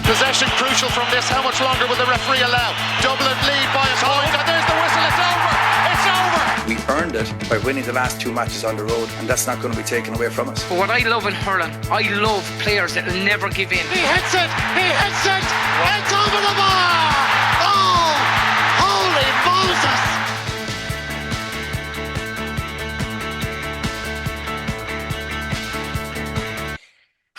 Possession crucial from this. How much longer will the referee allow? Dublin lead by a point, and there's the whistle. It's over. It's over. We earned it by winning the last 2 matches on the road, and that's not going to be taken away from us. But what I love in hurling, I love players that will never give in. He hits it. He hits it. It's over the bar. Oh, holy Moses.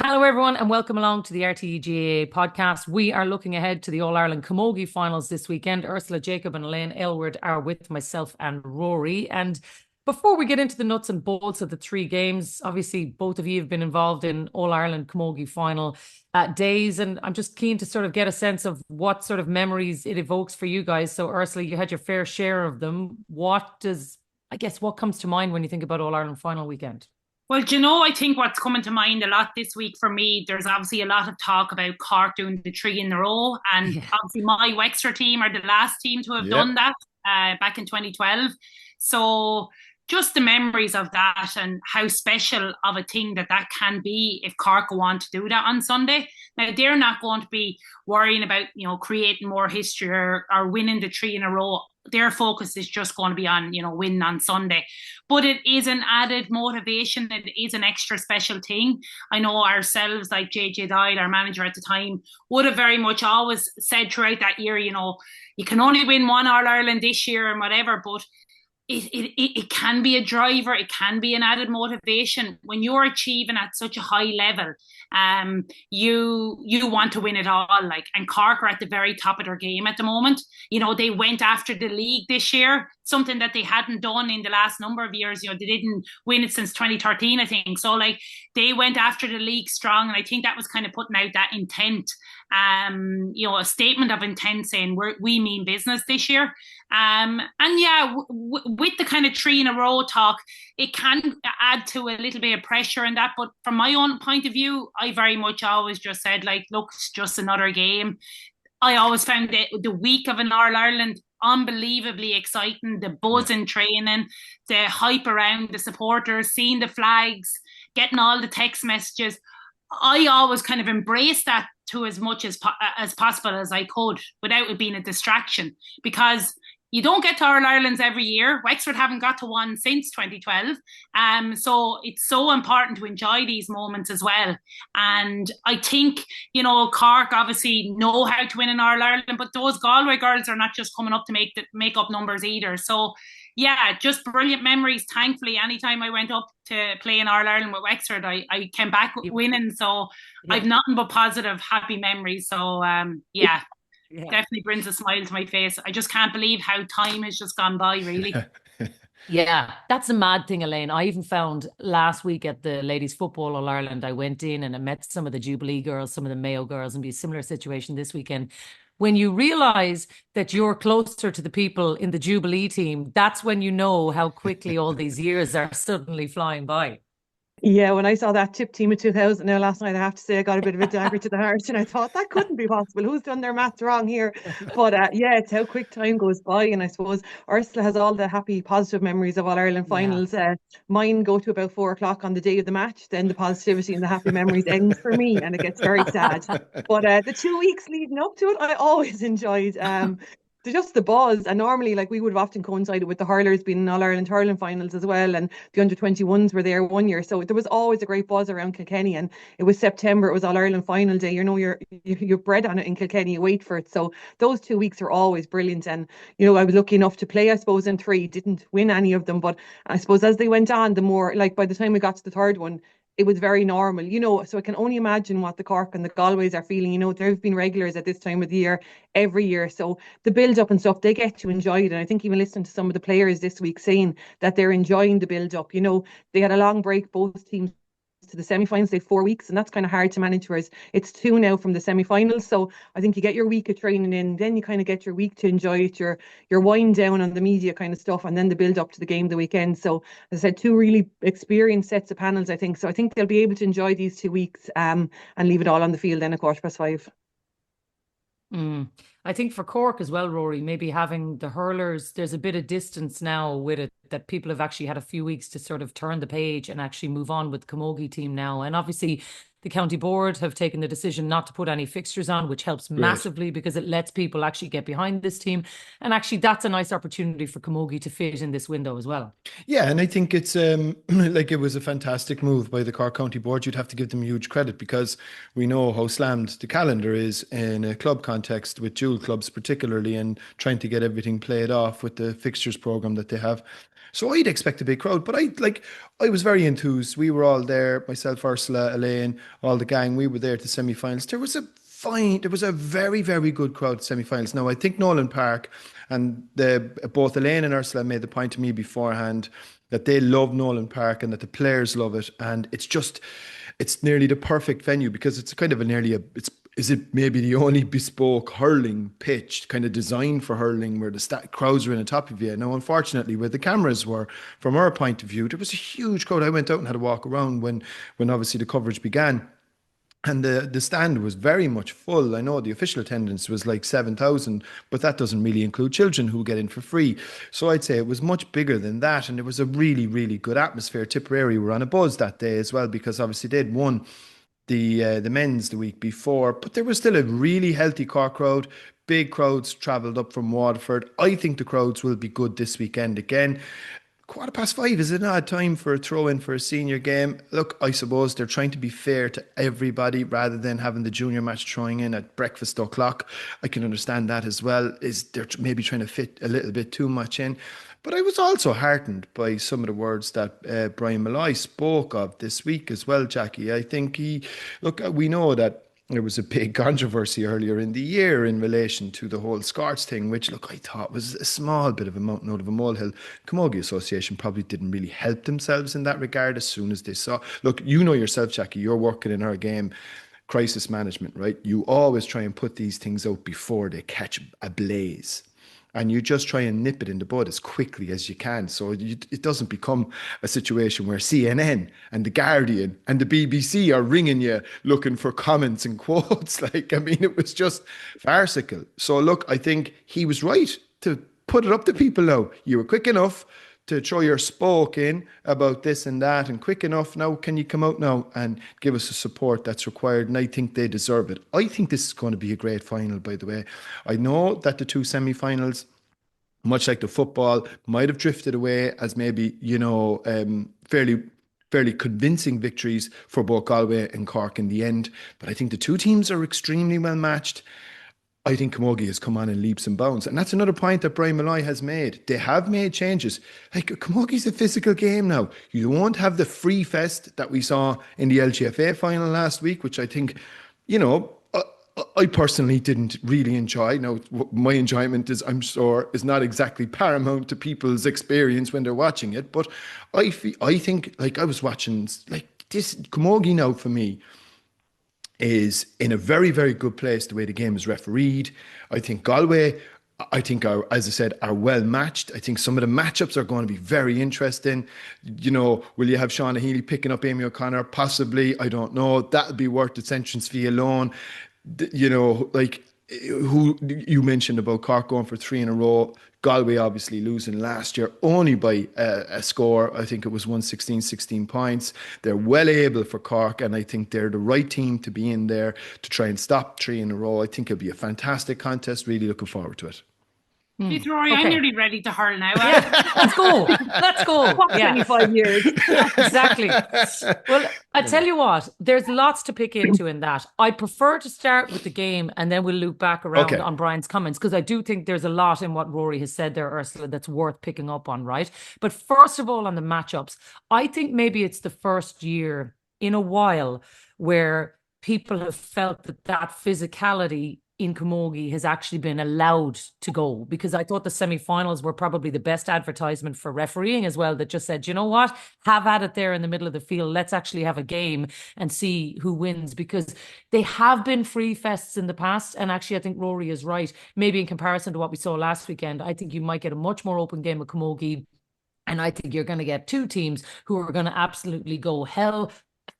Hello everyone and welcome along to the RTÉ podcast. We are looking ahead to the All-Ireland Camogie finals this weekend. Ursula, Jacob and Elaine Aylward are with myself and Rory. And before we get into the nuts and bolts of the three games, obviously both of you have been involved in All-Ireland Camogie final days, and I'm just keen to sort of get a sense of what sort of memories it evokes for you guys. So Ursula, you had your fair share of them. What comes to mind when you think about All-Ireland final weekend? Well, do you know, I think what's coming to mind a lot this week for me, there's obviously a lot of talk about Cork doing the three in a row. And obviously my Wexford team are the last team to have done that back in 2012. So just the memories of that and how special of a thing that can be if Cork go on to do that on Sunday. Now, they're not going to be worrying about, creating more history or winning the three in a row. Their focus is just going to be on, winning on Sunday. But it is an added motivation. It is an extra special thing. I know ourselves, like JJ Doyle, our manager at the time, would have very much always said throughout that year, you can only win one All-Ireland this year and whatever, but it can be a driver. It can be an added motivation when you're achieving at such a high level. You want to win it all, and Cork are at the very top of their game at the moment. They went after the league this year, something that they hadn't done in the last number of years. They didn't win it since 2013, I think. So they went after the league strong, and I think that was kind of putting out that intent. A statement of intent saying we mean business this year. With the kind of three in a row talk, it can add to a little bit of pressure in that. But from my own point of view, I very much always just said, look, it's just another game. I always found the week of an All-Ireland unbelievably exciting, the buzz in training, the hype around the supporters, seeing the flags, getting all the text messages. I always kind of embraced that to as much as possible as I could without it being a distraction, because you don't get to All-Irelands every year. Wexford haven't got to one since 2012. So it's so important to enjoy these moments as well. And I think, Cork obviously know how to win in All-Ireland, but those Galway girls are not just coming up to make up numbers either. So yeah, just brilliant memories. Thankfully, anytime I went up to play in All-Ireland with Wexford, I came back winning. So I've nothing but positive, happy memories. So definitely brings a smile to my face. I just can't believe how time has just gone by, really. Yeah, that's the mad thing, Elaine. I even found last week at the Ladies Football All-Ireland, I went in and I met some of the Jubilee girls, some of the Mayo girls, and be a similar situation this weekend. When you realise that you're closer to the people in the Jubilee team, that's when you know how quickly all these years are suddenly flying by. Yeah, when I saw that tip team of 2000 now last night, I have to say I got a bit of a dagger to the heart, and I thought that couldn't be possible. Who's done their maths wrong here? But it's how quick time goes by, and I suppose Ursula has all the happy, positive memories of All-Ireland finals. Mine go to about 4 o'clock on the day of the match. Then the positivity and the happy memories end for me, and it gets very sad. But the 2 weeks leading up to it, I always enjoyed. Just the buzz, and normally we would have often coincided with the hurlers being in All-Ireland hurling finals as well, and the under-21s were there one year, so there was always a great buzz around Kilkenny. And it was September, it was All-Ireland final day, you're bred on it in Kilkenny, you wait for it. So those 2 weeks are always brilliant. And I was lucky enough to play, I suppose, in three, didn't win any of them, but I suppose as they went on, the more, by the time we got to the third one, it was very normal, so I can only imagine what the Cork and the Galways are feeling. They've been regulars at this time of the year every year. So the build-up and stuff, they get to enjoy it. And I think even listening to some of the players this week saying that they're enjoying the build-up. They had a long break, both teams, to the semi-finals. They have 4 weeks, and that's kind of hard to manage, whereas it's 2 now from the semi-finals. So I think you get your week of training in, then you kind of get your week to enjoy it, your wind down on the media kind of stuff, and then the build up to the game the weekend. So as I said, 2 really experienced sets of panels, I think. So I think they'll be able to enjoy these 2 weeks and leave it all on the field then at 5:15. I think for Cork as well, Rory, maybe having the hurlers, there's a bit of distance now with it, that people have actually had a few weeks to sort of turn the page and actually move on with the Camogie team now. And obviously The county board have taken the decision not to put any fixtures on, which helps massively because it lets people actually get behind this team. And actually, that's a nice opportunity for Camogie to fit in this window as well. Yeah, and I think it's like it was a fantastic move by the Cork County Board. You'd have to give them huge credit because we know how slammed the calendar is in a club context with dual clubs particularly, and trying to get everything played off with the fixtures program that they have. So I'd expect a big crowd, but I was very enthused. We were all there, myself, Ursula, Elaine, all the gang. We were there at the semi-finals. There was a very, very good crowd at semi-finals. Now, I think Nolan Park and both Elaine and Ursula made the point to me beforehand that they love Nolan Park and that the players love it. And it's nearly the perfect venue because it's kind of is it maybe the only bespoke hurling pitch kind of designed for hurling where the crowds are in on top of you. Now, unfortunately, where the cameras were, from our point of view, there was a huge crowd. I went out and had a walk around when obviously the coverage began. And the stand was very much full. I know the official attendance was like 7,000, but that doesn't really include children who get in for free. So I'd say it was much bigger than that. And there was a really, really good atmosphere. Tipperary were on a buzz that day as well because obviously they'd won the men's the week before, but there was still a really healthy Cork crowd. Big crowds travelled up from Waterford. I think the crowds will be good this weekend again. 5:15 is an odd time for a throw-in for a senior game. Look, I suppose they're trying to be fair to everybody rather than having the junior match throwing in at breakfast o'clock. I can understand that as well. They're maybe trying to fit a little bit too much in. But I was also heartened by some of the words that Brian Malloy spoke of this week as well, Jacqui. I think we know that there was a big controversy earlier in the year in relation to the whole Scots thing, which, I thought was a small bit of a mountain out of a molehill. Camogie Association probably didn't really help themselves in that regard as soon as they saw. Look, you know yourself, Jacqui, you're working in our game, crisis management, right? You always try and put these things out before they catch a blaze. And you just try and nip it in the bud as quickly as you can. So it doesn't become a situation where CNN and The Guardian and the BBC are ringing you looking for comments and quotes. It was just farcical. So look, I think he was right to put it up to people now. You were quick enough to throw your spoke in about this and that, and quick enough now, can you come out now and give us the support that's required? And I think they deserve it. I think this is going to be a great final, by the way. I know that the two semi-finals, much like the football, might have drifted away as maybe, fairly convincing victories for both Galway and Cork in the end. But I think the two teams are extremely well matched. I think Camogie has come on in leaps and bounds. And that's another point that Brian Malloy has made. They have made changes. Camogie's a physical game now. You won't have the free fest that we saw in the LGFA final last week, which I think, I personally didn't really enjoy. Now, my enjoyment is not exactly paramount to people's experience when they're watching it. But I think I was watching this Camogie now for me is in a very, very good place the way the game is refereed. I think Galway, as I said, are well matched. I think some of the matchups are going to be very interesting. Will you have Shauna Healy picking up Amy O'Connor? Possibly. I don't know. That'll be worth its entrance fee alone. Who you mentioned about Cork going for 3 in a row. Galway obviously losing last year only by a score. I think it was 16 points. They're well able for Cork, and I think they're the right team to be in there to try and stop 3 in a row. I think it'll be a fantastic contest. Really looking forward to it. Jeez, Rory, Okay. I'm nearly ready to hurl now. Yeah, let's go. Let's go. What, Yeah. 25 years? Exactly. Well, I tell you what, there's lots to pick into in that. I prefer to start with the game and then we'll loop back around on Brian's comments, because I do think there's a lot in what Rory has said there, Ursula, that's worth picking up on, right? But first of all, on the matchups, I think maybe it's the first year in a while where people have felt that physicality in Camogie has actually been allowed to go, because I thought the semi-finals were probably the best advertisement for refereeing as well, that just said, you know what, have at it there in the middle of the field. Let's actually have a game and see who wins, because they have been free fests in the past. And actually, I think Rory is right. Maybe in comparison to what we saw last weekend, I think you might get a much more open game of Camogie. And I think you're going to get two teams who are going to absolutely go hell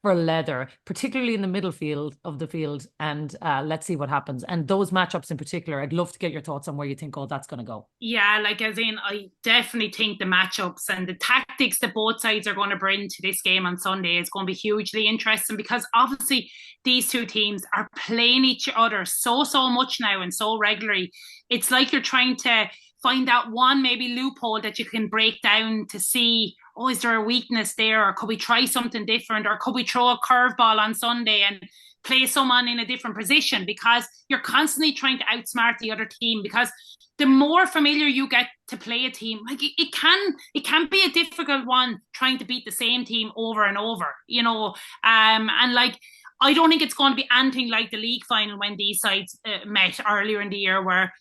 for leather, particularly in the middle field of the field. And let's see what happens. And those matchups in particular, I'd love to get your thoughts on where you think all that's going to go. Yeah, like as in, I definitely think the matchups and the tactics that both sides are going to bring to this game on Sunday is going to be hugely interesting, because obviously these two teams are playing each other so much now and so regularly. It's like you're trying to find out one maybe loophole that you can break down to see, oh, is there a weakness there? Or could we try something different? Or could we throw a curveball on Sunday and play someone in a different position? Because you're constantly trying to outsmart the other team, because the more familiar you get to play a team, like it can be a difficult one trying to beat the same team over and over, you know. And like, I don't think it's going to be anything like the league final when these sides met earlier in the year, where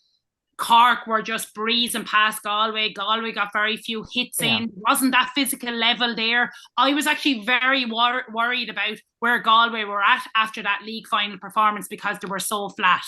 Cork were just breezing past Galway. Galway got very few hits in. Wasn't that physical level there. I was actually very worried about where Galway were at after that league final performance, because they were so flat.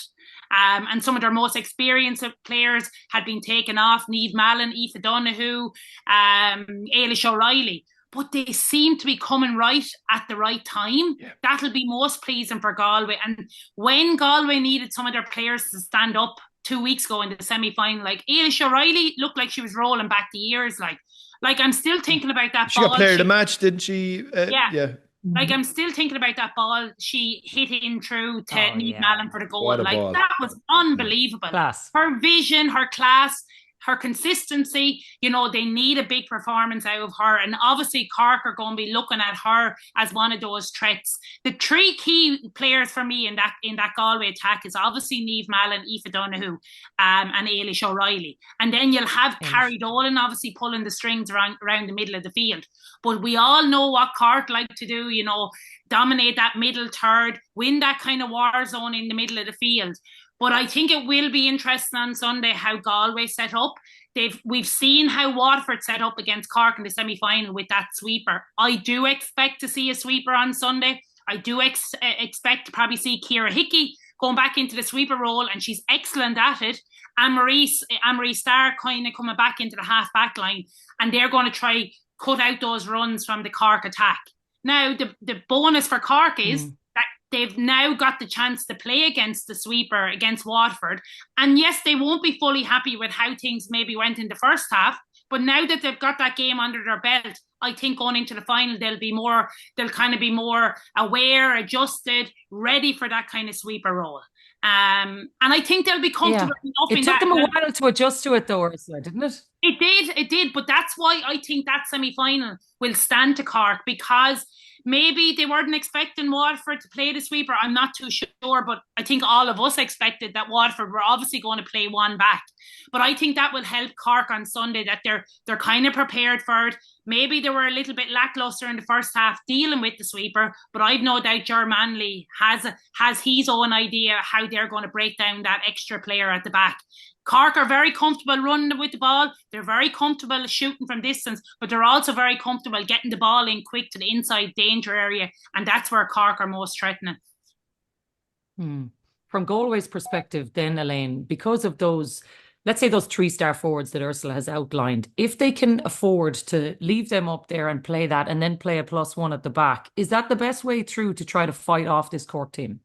And some of their most experienced players had been taken off. Niamh Mallon, Aoife Donoghue, Eilish O'Reilly. But they seem to be coming right at the right time. Yeah. That'll be most pleasing for Galway. And when Galway needed some of their players to stand up 2 weeks ago in the semi-final, like Eilish O'Reilly looked like she was rolling back the years. Like I'm still thinking about that ball. She got player of the match, didn't she? Yeah. Like I'm still thinking about that ball she hit in through to Niamh Mallon for the goal. Like ball. That was unbelievable. Class. Her vision, her class, her consistency, you know, they need a big performance out of her. And obviously Cork are going to be looking at her as one of those threats. The three key players for me in that Galway attack is obviously Niamh Mallon, Aoife Donoghue, and Eilish O'Reilly. And then you'll have Carrie Dolan obviously pulling the strings around the middle of the field. But we all know what Cork like to do, you know, dominate that middle third, win that kind of war zone in the middle of the field. But I think it will be interesting on Sunday how Galway set up. We've seen how Waterford set up against Cork in the semi-final with that sweeper. I do expect to see a sweeper on Sunday. I do expect to probably see Ciara Hickey going back into the sweeper role, and she's excellent at it. And Marie Starr kind of coming back into the half-back line, and they're going to try cut out those runs from the Cork attack. Now, the bonus for Cork is that they've now got the chance to play against the sweeper, against Waterford. And yes, they won't be fully happy with how things maybe went in the first half, but now that they've got that game under their belt, I think going into the final, they'll kind of be more aware, adjusted, ready for that kind of sweeper role. And I think they'll be comfortable enough. It took them a while to adjust to it though, Ursula, didn't it? It did. But that's why I think that semi-final will stand to Cork, because maybe they weren't expecting Waterford to play the sweeper. I'm not too sure, but I think all of us expected that Waterford were obviously going to play one back. But I think that will help Cork on Sunday, that they're kind of prepared for it. Maybe they were a little bit lackluster in the first half dealing with the sweeper, but I've no doubt Ger Manley has his own idea how they're going to break down that extra player at the back. Cork are very comfortable running with the ball. They're very comfortable shooting from distance, but they're also very comfortable getting the ball in quick to the inside danger area, and that's where Cork are most threatening. From Galway's perspective then, Elaine, because of those, let's say those 3-star forwards that Ursula has outlined, if they can afford to leave them up there and play that and then play a +1 at the back, is that the best way through to try to fight off this Cork team?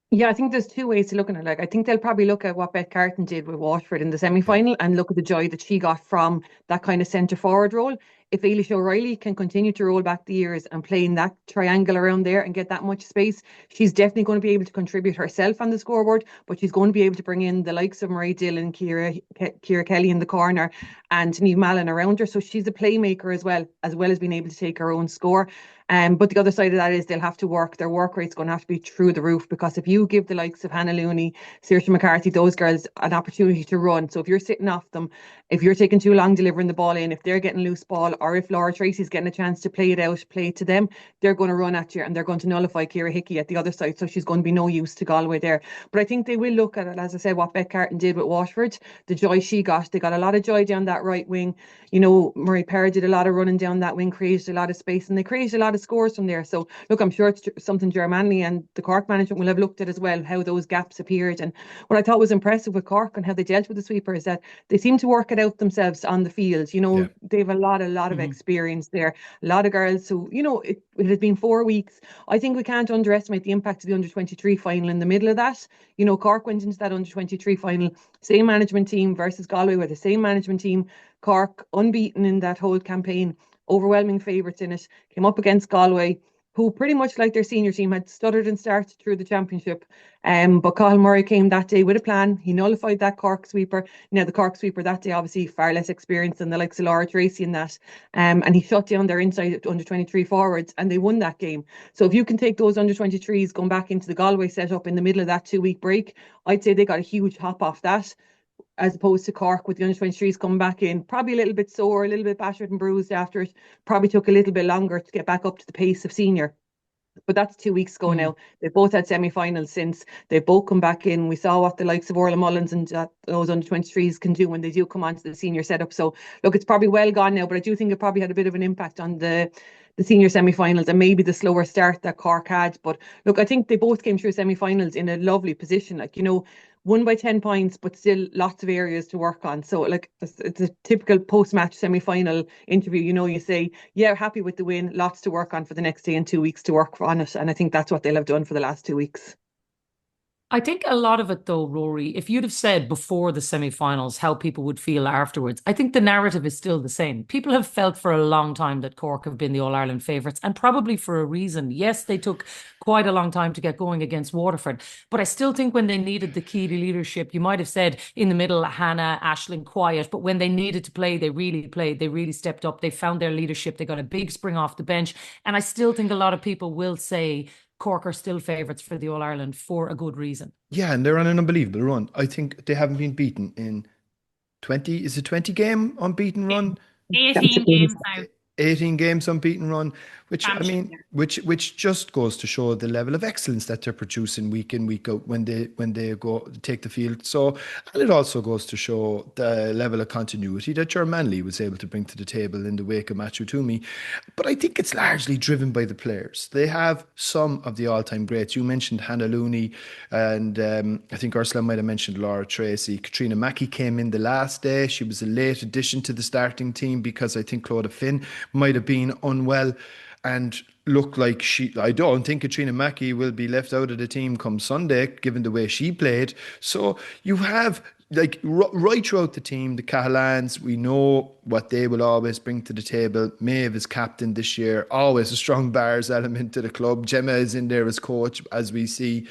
Yeah, I think there's two ways to look at it. Like, I think they'll probably look at what Beth Carton did with Waterford in the semi-final and look at the joy that she got from that kind of centre forward role. If Eilish O'Reilly can continue to roll back the years and play in that triangle around there and get that much space, she's definitely going to be able to contribute herself on the scoreboard, but she's going to be able to bring in the likes of Marie Dillon, Ciara Kelly in the corner and Niamh Mallon around her. So she's a playmaker as well as being able to take her own score. But the other side of that is they'll have to work. Their work rate's going to have to be through the roof, because if you give the likes of Hannah Looney, Saoirse McCarthy, those girls an opportunity to run. So if you're sitting off them, if you're taking too long delivering the ball in, if they're getting loose ball, or if Laura Tracy's getting a chance to play it out, play it to them, they're going to run at you and they're going to nullify Ciara Hickey at the other side. So she's going to be no use to Galway there. But I think they will look at it, as I said, what Beth Carton did with Waterford, the joy she got. They got a lot of joy down that right wing. You know, Marie Perry did a lot of running down that wing, created a lot of space, and they created a lot of scores from there. So look, I'm sure it's something Ger Manley and the Cork management will have looked at as well, how those gaps appeared. And what I thought was impressive with Cork and how they dealt with the sweeper is that they seem to work it out themselves on the field. You know, they have a lot lot of experience there. A lot of girls who, it has been 4 weeks. I think we can't underestimate the impact of the under-23 final in the middle of that. Cork went into that under-23 final, same management team versus Galway with the same management team. Cork unbeaten in that whole campaign, overwhelming favourites in it, came up against Galway, who pretty much like their senior team had stuttered and started through the championship. But Cathal Murray came that day with a plan. He nullified that Cork sweeper. Now, the Cork sweeper that day, obviously far less experienced than the likes of Laura Tracy in that. And he shut down their inside under-23 forwards and they won that game. So if you can take those under-23s going back into the Galway setup in the middle of that 2-week break, I'd say they got a huge hop off that, as opposed to Cork with the under-23s coming back in, probably a little bit sore, a little bit battered and bruised after it. Probably took a little bit longer to get back up to the pace of senior. But that's 2 weeks ago now. They've both had semi-finals since. They've both come back in. We saw what the likes of Orla Mullins and those under-23s can do when they do come onto the senior setup. So, look, it's probably well gone now, but I do think it probably had a bit of an impact on the senior semi-finals and maybe the slower start that Cork had. But, look, I think they both came through semi-finals in a lovely position. Like, won by 10 points, but still lots of areas to work on. So, like, it's a typical post-match semi-final interview. You say, yeah, happy with the win, lots to work on for the next day and 2 weeks to work on it. And I think that's what they'll have done for the last 2 weeks. I think a lot of it, though, Rory, if you'd have said before the semi-finals how people would feel afterwards, I think the narrative is still the same. People have felt for a long time that Cork have been the All-Ireland favourites, and probably for a reason. Yes, they took quite a long time to get going against Waterford, but I still think when they needed the key to leadership, you might have said in the middle, Hannah, Aisling, quiet, but when they needed to play, they really played. They really stepped up. They found their leadership. They got a big spring off the bench. And I still think a lot of people will say Cork are still favourites for the All-Ireland for a good reason. Yeah, and they're on an unbelievable run. I think they haven't been beaten in 20, is it 20 game unbeaten run? 18 games now. 18 games unbeaten run, which which just goes to show the level of excellence that they're producing week in, week out when they go take the field. So, and it also goes to show the level of continuity that Ger Manley was able to bring to the table in the wake of Matthew Toomey. But I think it's largely driven by the players. They have some of the all-time greats. You mentioned Hannah Looney, and I think Ursula might have mentioned Laura Tracy. Katrina Mackey came in the last day. She was a late addition to the starting team because I think Clodagh Finn might have been unwell and looked like I don't think Katrina Mackey will be left out of the team come Sunday, given the way she played. So you have, like, right throughout the team, the Cahillans, we know what they will always bring to the table. Maeve is captain this year, always a strong bars element to the club. Gemma is in there as coach, as we see.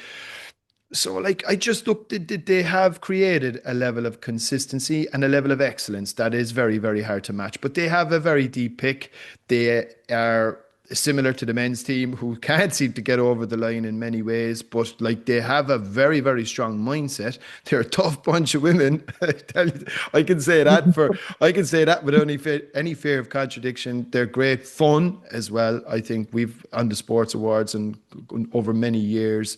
So, like, I just looked at, they have created a level of consistency and a level of excellence that is very, very hard to match. But they have a very deep pick. They are similar to the men's team, who can't seem to get over the line in many ways, but like, they have a very, very strong mindset. They're a tough bunch of women. I tell you, I can say that without any fear of contradiction. They're great fun as well. I think we've on the sports awards and over many years.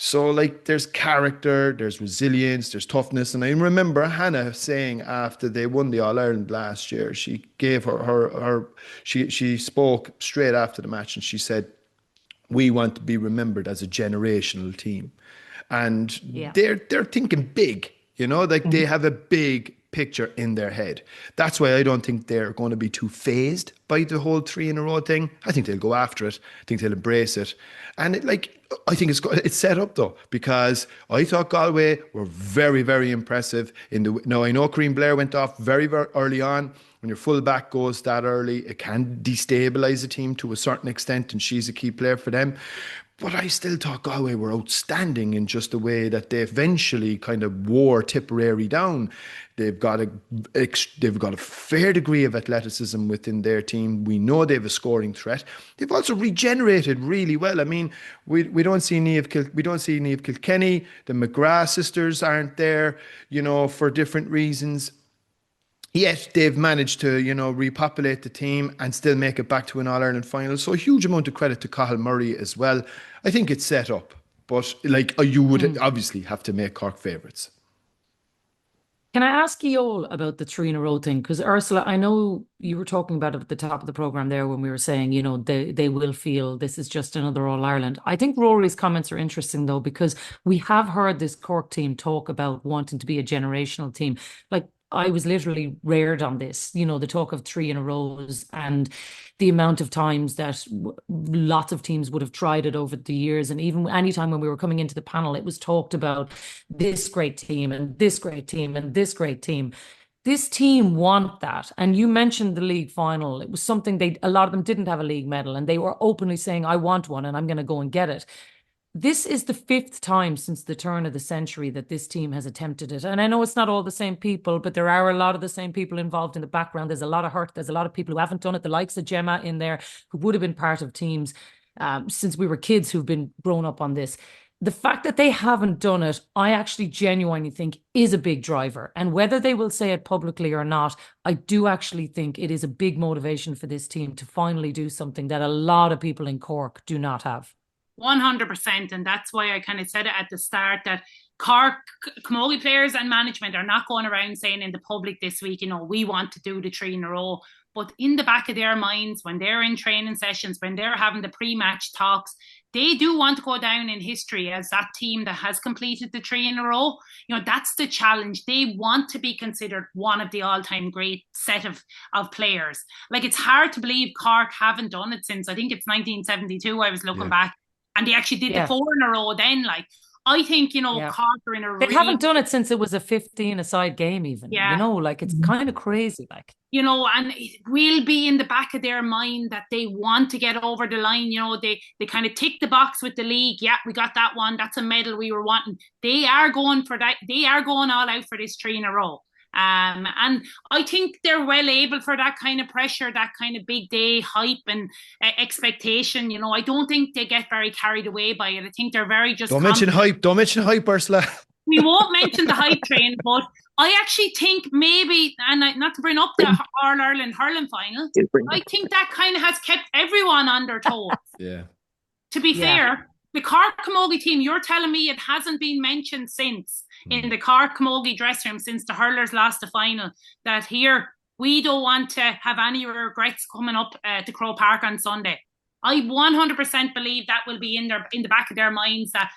So, like, there's character, there's resilience, there's toughness. And I remember Hannah saying after they won the All-Ireland last year, she gave she spoke straight after the match and she said, we want to be remembered as a generational team. And they're thinking big, like they have a big picture in their head. That's why I don't think they're going to be too phased by the whole 3 in a row thing. I think they'll go after it. I think they'll embrace it. And I think it's set up though, because I thought Galway were very, very impressive. Now I know Corinne Blair went off very, very early on. When your full back goes that early, it can destabilise a team to a certain extent, and she's a key player for them. But I still thought Galway were outstanding in just the way that they eventually kind of wore Tipperary down. They've got a fair degree of athleticism within their team. We know they have a scoring threat. They've also regenerated really well. I mean, we don't see Niamh Kilkenny. The McGrath sisters aren't there, for different reasons. Yet they've managed to, repopulate the team and still make it back to an All-Ireland final. So a huge amount of credit to Cathal Murray as well. I think it's set up, but you would obviously have to make Cork favourites. Can I ask you all about the 3 in a row thing? Because Ursula, I know you were talking about it at the top of the programme there when we were saying, they will feel this is just another All-Ireland. I think Rory's comments are interesting though, because we have heard this Cork team talk about wanting to be a generational team. Like, I was literally reared on this, the talk of 3 in a rows and the amount of times that lots of teams would have tried it over the years. And even anytime when we were coming into the panel, it was talked about this great team and this great team and this great team. This team want that. And you mentioned the league final. It was something a lot of them didn't have a league medal, and they were openly saying, I want one and I'm going to go and get it. This is the 5th time since the turn of the century that this team has attempted it. And I know it's not all the same people, but there are a lot of the same people involved in the background. There's a lot of hurt. There's a lot of people who haven't done it. The likes of Gemma in there, who would have been part of teams since we were kids, who've been grown up on this. The fact that they haven't done it, I actually genuinely think is a big driver. And whether they will say it publicly or not, I do actually think it is a big motivation for this team to finally do something that a lot of people in Cork do not have. 100%, and that's why I kind of said it at the start that Cork Camogie players and management are not going around saying in the public this week, we want to do the 3 in a row. But in the back of their minds, when they're in training sessions, when they're having the pre-match talks, they do want to go down in history as that team that has completed the 3 in a row. That's the challenge. They want to be considered one of the all-time great set of players. Like, it's hard to believe Cork haven't done it since, I think it's 1972, I was looking back. And they actually did the 4 in a row then. Like, I think, Cork are in a They haven't done it since it was a 15-a-side game even. It's kind of crazy. Like, and it will be in the back of their mind that they want to get over the line. They kind of tick the box with the league. Yeah, we got that one. That's a medal we were wanting. They are going for that. They are going all out for this 3 in a row. And I think they're well able for that kind of pressure, that kind of big day hype and expectation. I don't think they get very carried away by it. I think they're very just. Don't mention hype, Ursula. We won't mention the hype train, but I actually think maybe, and not to bring up the All-Ireland hurling final, I think that kind of has kept everyone on their toes. Yeah. To be fair, the Cork Camogie team, you're telling me it hasn't been mentioned since in the Cork Camogie dressing room since the hurlers lost the final, that here we don't want to have any regrets coming up to Croke Park on Sunday. I 100% believe that will be in the back of their minds that,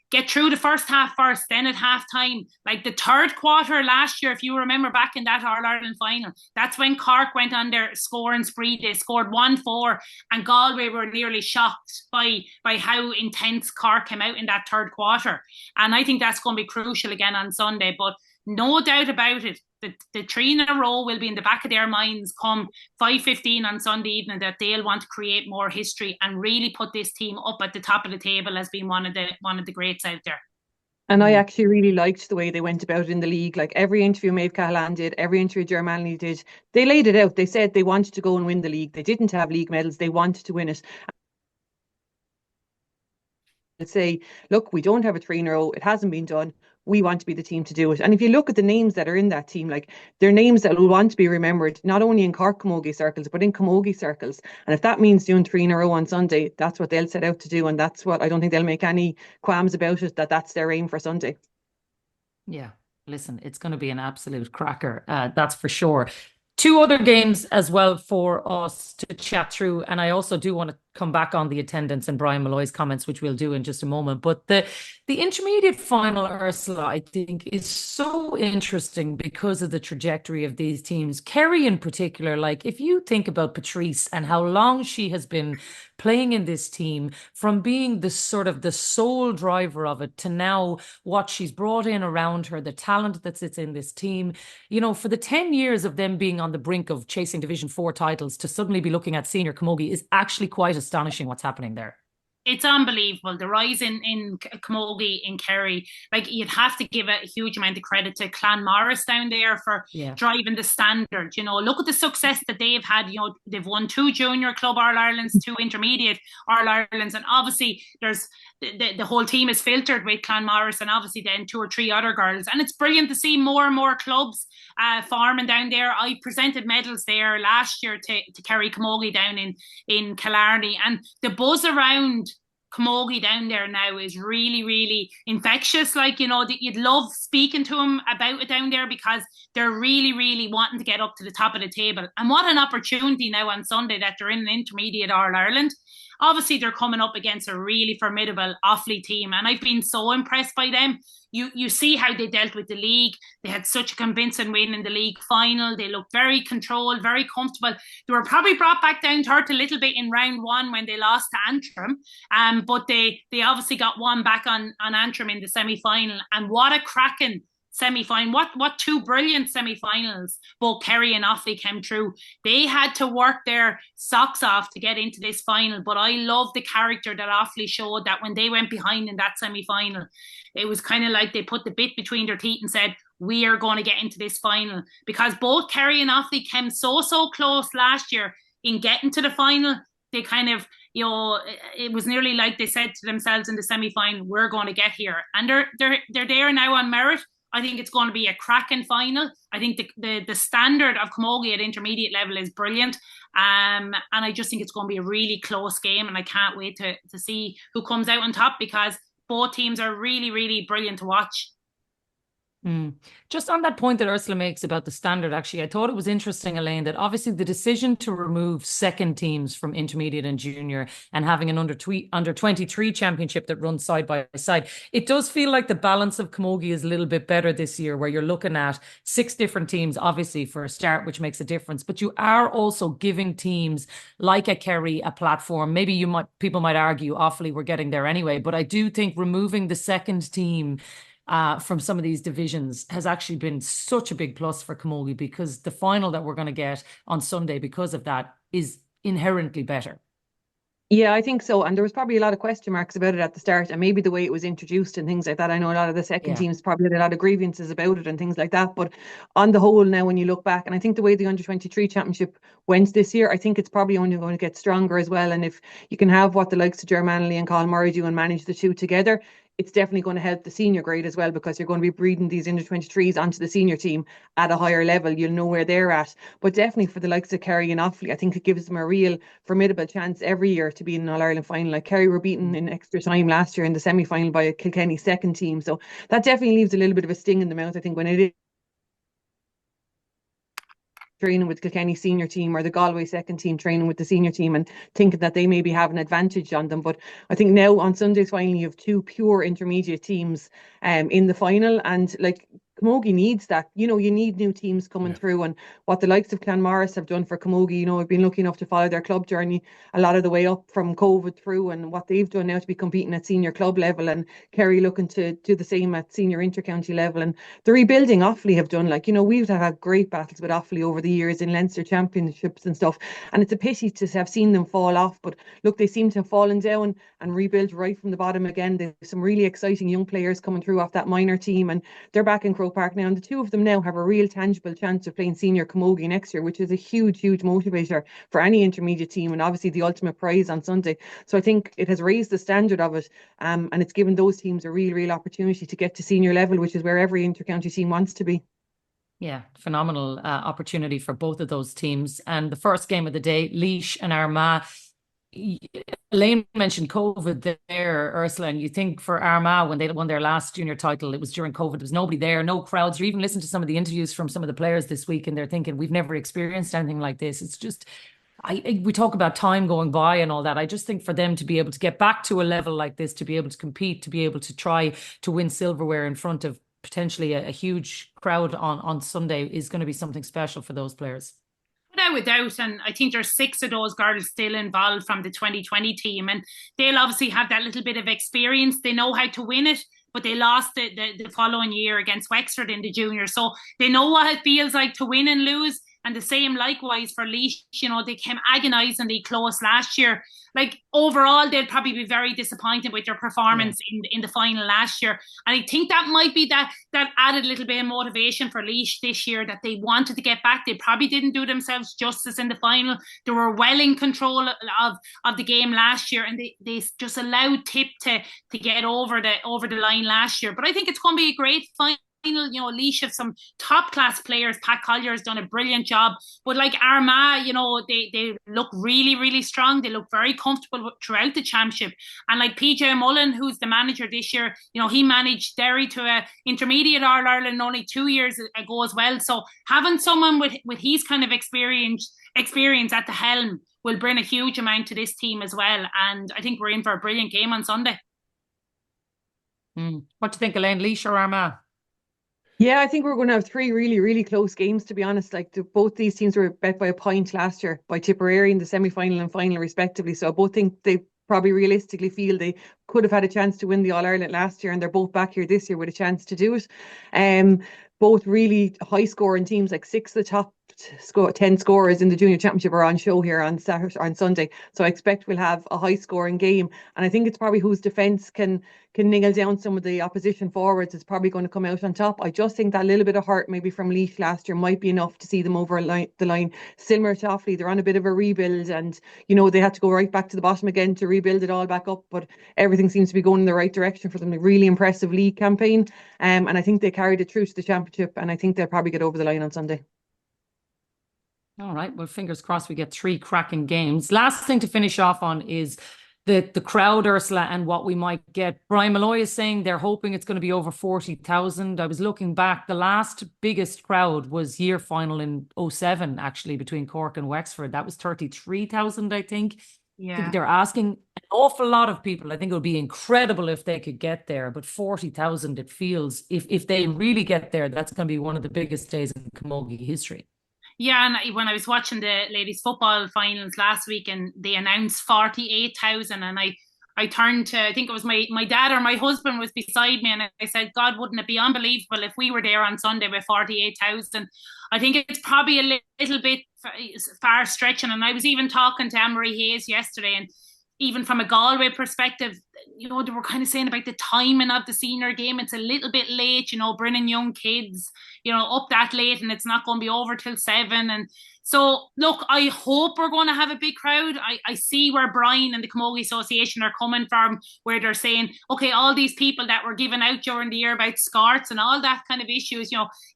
get through the first half first, then at half time. Like the third quarter last year, if you remember back in that All-Ireland final, that's when Cork went on their scoring spree. They scored 1-4 and Galway were nearly shocked by how intense Cork came out in that third quarter. And I think that's going to be crucial again on Sunday. But no doubt about it, the 3 in a row will be in the back of their minds come 5:15 on Sunday evening, that they'll want to create more history and really put this team up at the top of the table as being one of the greats out there. And I actually really liked the way they went about it in the league. Like every interview Maeve Cahalane did, every interview Germany did, they laid it out. They said they wanted to go and win the league. They didn't have league medals. They wanted to win it. They'd say, look, we don't have a 3 in a row. It hasn't been done. We want to be the team to do it. And if you look at the names that are in that team, like they're names that will want to be remembered, not only in Cork Camogie circles, but in Camogie circles. And if that means doing 3 in a row on Sunday, that's what they'll set out to do. And that's what, I don't think they'll make any qualms about it, that's their aim for Sunday. Yeah, listen, it's going to be an absolute cracker. That's for sure. 2 other games as well for us to chat through. And I also do want to come back on the attendance and Brian Malloy's comments, which we'll do in just a moment. But the intermediate final, Ursula, I think is so interesting because of the trajectory of these teams. Kerry in particular, like if you think about Patrice and how long she has been playing in this team, from being the sort of the sole driver of it to now what she's brought in around her, the talent that sits in this team, for the 10 years of them being on the brink of chasing Division 4 titles to suddenly be looking at senior camogie is actually quite astonishing what's happening there. It's unbelievable. The rise in camogie in Kerry, like you'd have to give a huge amount of credit to Clanmorris down there for driving the standard. Look at the success that they've had. They've won 2 junior club All-Irelands, 2 intermediate All-Irelands, and obviously there's the whole team is filtered with Clanmorris and obviously then 2 or 3 other girls. And it's brilliant to see more and more clubs forming down there. I presented medals there last year to Kerry Camogie down in Killarney, and the buzz around camogie down there now is really, really infectious. Like, you'd love speaking to them about it down there because they're really, really wanting to get up to the top of the table. And what an opportunity now on Sunday that they're in an intermediate All-Ireland. obviously they're coming up against a really formidable Offaly team, and I've been so impressed by them. You see how they dealt with the league. They had such a convincing win in the league final. They looked very controlled, very comfortable. They were probably brought back down to earth a little bit in round one when they lost to Antrim, but they obviously got one back on Antrim in the semi-final. And what a cracking semi-final. What two brilliant semi-finals both Kerry and Offaly came through. They had to work their socks off to get into this final, but I love the character that Offaly showed, that when they went behind in that semi-final, it was kind of like they put the bit between their teeth and said, we are going to get into this final, because both Kerry and Offaly came so close last year in getting to the final. They kind of, it was nearly like they said to themselves in the semi-final, we're going to get here, and they're there now on merit. I think it's going to be a cracking final. I think the standard of Camogie at intermediate level is brilliant. And I just think it's going to be a really close game. And I can't wait to see who comes out on top, because both teams are really, really brilliant to watch. Just on that point that Ursula makes about the standard, actually, I thought it was interesting, Elaine, that obviously the decision to remove second teams from intermediate and junior and having an under 23 championship that runs side by side, it does feel like the balance of Camogie is a little bit better this year, where you're looking at 6 different teams, obviously for a start, which makes a difference, but you are also giving teams like a Kerry a platform. Maybe people might argue Offaly were getting there anyway, but I do think removing the second team from some of these divisions has actually been such a big plus for Camogie, because the final that we're going to get on Sunday because of that is inherently better. Yeah, I think so. And there was probably a lot of question marks about it at the start, and maybe the way it was introduced and things like that. I know a lot of the second teams probably had a lot of grievances about it and things like that. But on the whole, now when you look back, and I think the way the under-23 championship went this year, I think it's probably only going to get stronger as well. And if you can have what the likes of Germanley and Colin Murray do and manage the two together, it's definitely going to help the senior grade as well, because you're going to be breeding these under-23s onto the senior team at a higher level. You'll know where they're at. But definitely for the likes of Kerry and Offaly, I think it gives them a real formidable chance every year to be in an All-Ireland final. Like Kerry were beaten in extra time last year in the semi-final by a Kilkenny second team. So that definitely leaves a little bit of a sting in the mouth, I think, when it is training with Kilkenny senior team, or the Galway second team training with the senior team, and thinking that they maybe have an advantage on them. But I think now on Sunday's final, you have 2 pure intermediate teams in the final, and like Camogie needs that. You need new teams coming through, and what the likes of Clanmorris have done for Camogie, I've been lucky enough to follow their club journey a lot of the way up from COVID through, and what they've done now to be competing at senior club level, and Kerry looking to do the same at senior intercounty level. And the rebuilding Offaly have done, we've had great battles with Offaly over the years in Leinster championships and stuff, and it's a pity to have seen them fall off. But look, they seem to have fallen down and rebuilt right from the bottom again. There's some really exciting young players coming through off that minor team, and they're back in Croke Park now, and the two of them now have a real tangible chance of playing senior Camogie next year, which is a huge motivator for any intermediate team, and obviously the ultimate prize on Sunday. So I think it has raised the standard of it, and it's given those teams a real opportunity to get to senior level, which is where every intercounty team wants to be. Yeah, phenomenal opportunity for both of those teams. And the first game of the day, Laois and Armagh. Elaine mentioned COVID there, Ursula, and you think for Armagh, when they won their last junior title, it was during COVID. There was nobody there, no crowds. You even listen to some of the interviews from some of the players this week, and they're thinking, we've never experienced anything like this. It's just, we talk about time going by and all that. I just think for them to be able to get back to a level like this, to be able to compete, to be able to try to win silverware in front of potentially a huge crowd on Sunday is going to be something special for those players. Without a doubt, and I think there's 6 of those girls still involved from the 2020 team, and they'll obviously have that little bit of experience. They know how to win it, but they lost it the following year against Wexford in the juniors, so they know what it feels like to win and lose. And the same likewise for Laois, they came agonisingly close last year. Like overall, they'll probably be very disappointed with their performance in the final last year. And I think that might be that added little bit of motivation for Laois this year, that they wanted to get back. They probably didn't do themselves justice in the final. They were well in control of the game last year, and they just allowed Tip to get over the line last year. But I think it's going to be a great final. Laois have some top class players. Pat Collier has done a brilliant job, but like Armagh, they look really strong. They look very comfortable throughout the championship, and like PJ Mullen, who's the manager this year, he managed Derry to a intermediate All-Ireland only 2 years ago as well. So having someone with his kind of experience at the helm will bring a huge amount to this team as well. And I think we're in for a brilliant game on Sunday. What do you think, Elaine? Laois or Armagh? Yeah, I think we're going to have three really, really close games, to be honest. Like both these teams were bet by a point last year by Tipperary in the semi-final and final respectively. So I both think they probably realistically feel they could have had a chance to win the All-Ireland last year, and they're both back here this year with a chance to do it. Both really high scoring teams, like 6 of the top 10 scorers in the junior championship are on show here on Sunday. So I expect we'll have a high scoring game, and I think it's probably whose defence can nail down some of the opposition forwards is probably going to come out on top. I just think that little bit of hurt maybe from Laois last year might be enough to see them over the line. Similar to Offaly, they're on a bit of a rebuild, and they had to go right back to the bottom again to rebuild it all back up, but everything seems to be going in the right direction for them. A really impressive league campaign, and I think they carried it through to the championship, and I think they'll probably get over the line on Sunday. All right, well, fingers crossed we get 3 cracking games. Last thing to finish off on is the crowd, Ursula, and what we might get. Brian Malloy is saying they're hoping it's going to be over 40,000. I was looking back, the last biggest crowd was year final in 2007, actually, between Cork and Wexford. That was 33,000, I think. Yeah. I think they're asking an awful lot of people. I think it would be incredible if they could get there, but 40,000, it feels, if they really get there, that's going to be one of the biggest days in Camogie history. Yeah, and when I was watching the ladies football finals last week and they announced 48,000, and I turned to, I think it was my dad or my husband was beside me, and I said, God, wouldn't it be unbelievable if we were there on Sunday with 48,000? I think it's probably a little bit far stretching, and I was even talking to Anne-Marie Hayes yesterday, and even from a Galway perspective, they were kind of saying about the timing of the senior game. It's a little bit late, bringing young kids, up that late, and it's not going to be over till 7. And so, look, I hope we're going to have a big crowd. I see where Brian and the Camogie Association are coming from, where they're saying, okay, all these people that were given out during the year about scarts and all that kind of issues,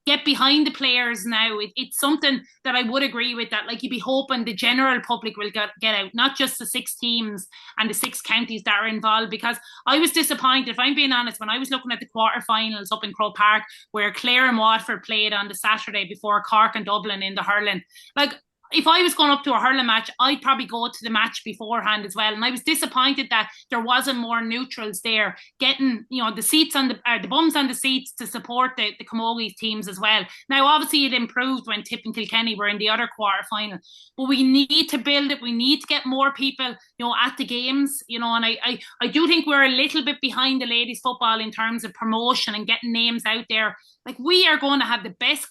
get behind the players now. It's something that I would agree with, that like you'd be hoping the general public will get out, not just the 6 teams and the 6 counties that are involved, because I was disappointed, if I'm being honest, when I was looking at the quarterfinals up in Croke Park, where Clare and Waterford played on the Saturday before Cork and Dublin in the hurling. Like, if I was going up to a hurling match, I'd probably go to the match beforehand as well. And I was disappointed that there wasn't more neutrals there, getting, the seats on the bums on the seats to support the Camogie teams as well. Now, obviously, it improved when Tip and Kilkenny were in the other quarter final, but we need to build it. We need to get more people, at the games, and I do think we're a little bit behind the ladies football in terms of promotion and getting names out there. Like, we are going to have the best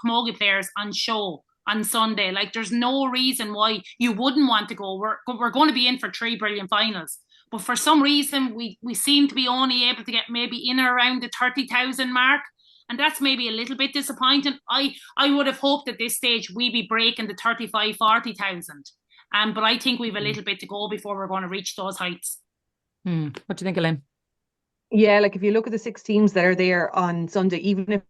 Camogie players on show on Sunday. Like, there's no reason why you wouldn't want to go. We're going to be in for 3 brilliant finals, but for some reason we seem to be only able to get maybe in or around the 30,000 mark, and that's maybe a little bit disappointing. I would have hoped at this stage we'd be breaking the 35,000-40,000, but I think we've a little bit to go before we're going to reach those heights. What do you think, Elaine? Yeah, like if you look at the 6 teams that are there on Sunday, even if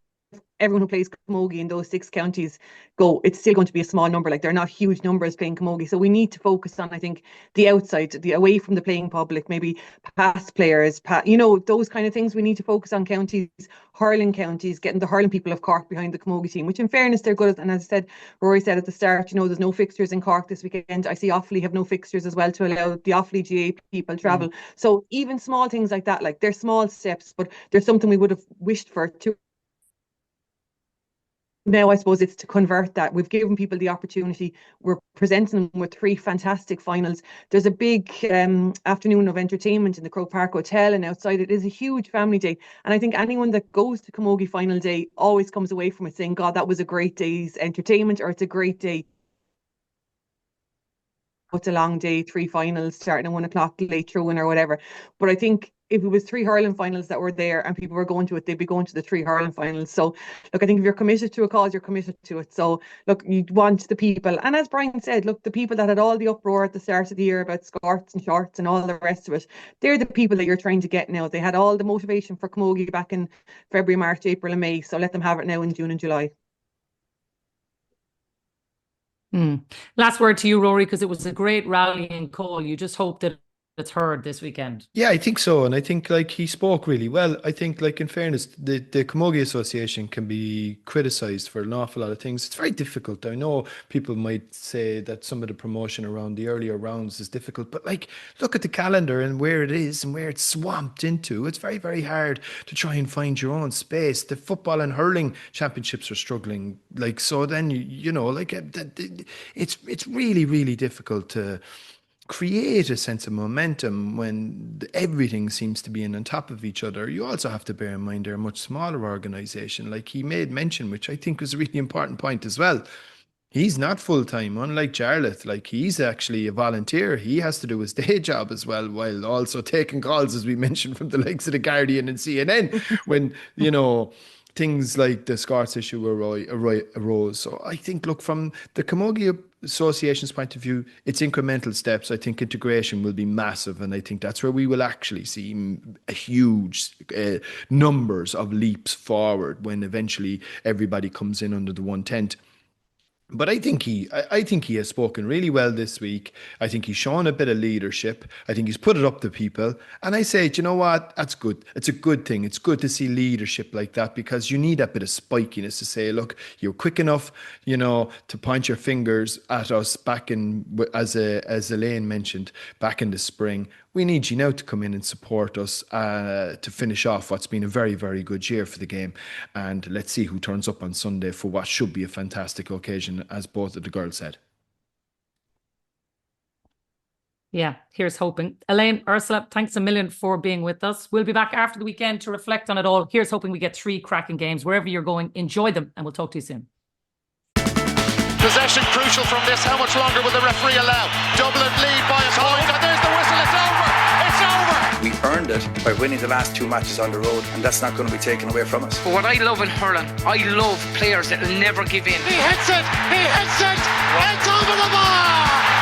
everyone who plays camogie in those 6 counties go, it's still going to be a small number. Like, they're not huge numbers playing camogie. So we need to focus on, I think, the outside, the away from the playing public, maybe past players, those kind of things. We need to focus on counties, hurling counties, getting the hurling people of Cork behind the camogie team, which in fairness, they're good at. And as I said, Rory said at the start, there's no fixtures in Cork this weekend. I see Offaly have no fixtures as well to allow the Offaly GA people travel. So even small things like that, like, they're small steps, but there's something we would have wished for too. Now, I suppose it's to convert that. We've given people the opportunity. We're presenting them with 3 fantastic finals. There's a big afternoon of entertainment in the Croke Park Hotel, and outside it is a huge family day. And I think anyone that goes to Camogie final day always comes away from it saying, God, that was a great day's entertainment, or it's a great day. It's a long day, 3 finals starting at 1 o'clock, late throw-in or whatever. But I think if it was 3 hurling finals that were there and people were going to it, they'd be going to the 3 hurling finals. So, look, I think if you're committed to a cause, you're committed to it. So, look, you want the people. And as Brian said, look, the people that had all the uproar at the start of the year about skirts and shorts and all the rest of it, they're the people that you're trying to get now. They had all the motivation for camogie back in February, March, April and May. So let them have it now in June and July. Last word to you, Rory, because it was a great rallying call. You just hope that that's heard this weekend. Yeah, I think so. And I think like he spoke really well. I think like in fairness, the Camogie Association can be criticised for an awful lot of things. It's very difficult. I know people might say that some of the promotion around the earlier rounds is difficult, but like look at the calendar and where it is and where it's swamped into. It's very, very hard to try and find your own space. The football and hurling championships are struggling. Like, so then, you know, like it's really, really difficult to create a sense of momentum when everything seems to be on top of each other. You also have to bear in mind they're a much smaller organisation. Like he made mention, which I think was a really important point as well. He's not full-time, unlike Jarlath. Like he's actually a volunteer. He has to do his day job as well, while also taking calls, as we mentioned, from the likes of The Guardian and CNN when, you know, things like the Scots issue arose. So I think, look, from the Camogie Association's point of view, it's incremental steps. I think integration will be massive, and I think that's where we will actually see a huge numbers of leaps forward when eventually everybody comes in under the one tent. But I think he has spoken really well this week. I think he's shown a bit of leadership. I think he's put it up to people. And I say, do you know what? That's good. It's a good thing. It's good to see leadership like that, because you need that bit of spikiness to say, look, you're quick enough, you know, to point your fingers at us back in, as Elaine mentioned, back in the spring. We need you now to come in and support us to finish off what's been a very, very good year for the game. And let's see who turns up on Sunday for what should be a fantastic occasion, as both of the girls said. Yeah, here's hoping. Elaine, Ursula, thanks a million for being with us. We'll be back after the weekend to reflect on it all. Here's hoping we get 3 cracking games. Wherever you're going, enjoy them, and we'll talk to you soon. Possession crucial from this. How much longer will the referee allow? Dublin lead by a point, and there's the whistle. It's over. It's over. We earned it by winning the last 2 matches on the road, and that's not going to be taken away from us. But what I love in hurling, I love players that will never give in. He hits it. It's over the bar.